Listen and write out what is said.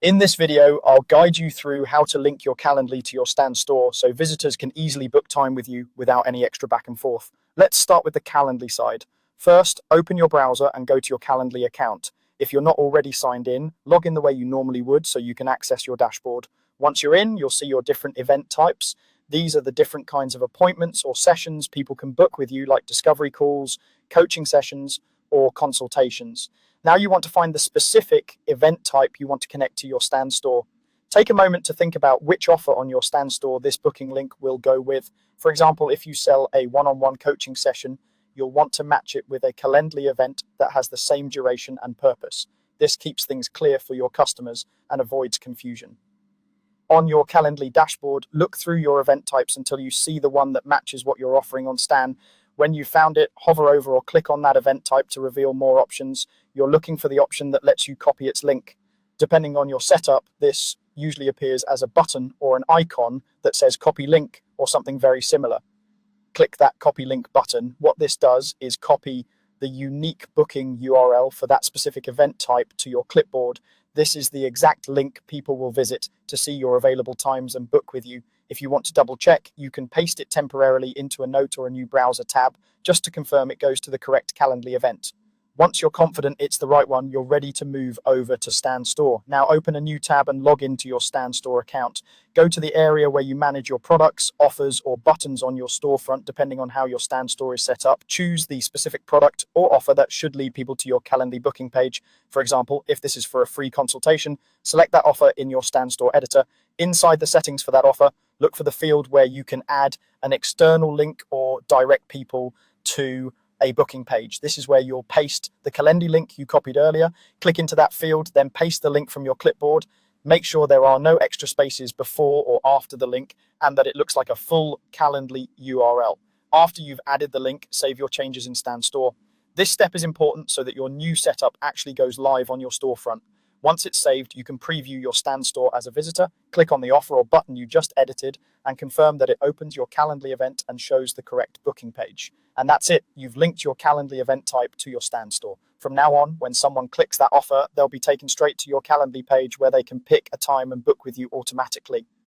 In this video, I'll guide you through how to link your Calendly to your Stand store so visitors can easily book time with you without any extra back and forth. Let's start with the Calendly side. First, open your browser and go to your Calendly account. If you're not already signed in, log in the way you normally would so you can access your dashboard. Once you're in, you'll see your different event types. These are the different kinds of appointments or sessions people can book with you, like discovery calls, coaching sessions, or consultations. Now you want to find the specific event type you want to connect to your Stand store. Take a moment to think about which offer on your Stand store this booking link will go with. For example, if you sell a one-on-one coaching session, you'll want to match it with a Calendly event that has the same duration and purpose. This keeps things clear for your customers and avoids confusion. On your Calendly dashboard, look through your event types until you see the one that matches what you're offering on Stan. When you've found it, hover over or click on that event type to reveal more options. You're looking for the option that lets you copy its link. Depending on your setup, this usually appears as a button or an icon that says copy link or something very similar. Click that copy link button. What this does is copy the unique booking URL for that specific event type to your clipboard. This is the exact link people will visit to see your available times and book with you. If you want to double check, you can paste it temporarily into a note or a new browser tab just to confirm it goes to the correct Calendly event. Once you're confident it's the right one, you're ready to move over to Stand Store. Now open a new tab and log into your Stand Store account. Go to the area where you manage your products, offers, or buttons on your storefront, depending on how your Stand Store is set up. Choose the specific product or offer that should lead people to your Calendly booking page. For example, if this is for a free consultation, select that offer in your Stand Store editor. Inside the settings for that offer, look for the field where you can add an external link or direct people to a booking page. This is where you'll paste the Calendly link you copied earlier. Click into that field, then paste the link from your clipboard. Make sure there are no extra spaces before or after the link and that it looks like a full Calendly URL. After you've added the link, save your changes in Stand Store. This step is important so that your new setup actually goes live on your storefront. Once it's saved, you can preview your Stand Store as a visitor, click on the offer or button you just edited, and confirm that it opens your Calendly event and shows the correct booking page. And that's it. You've linked your Calendly event type to your Stand Store. From now on, when someone clicks that offer, they'll be taken straight to your Calendly page where they can pick a time and book with you automatically.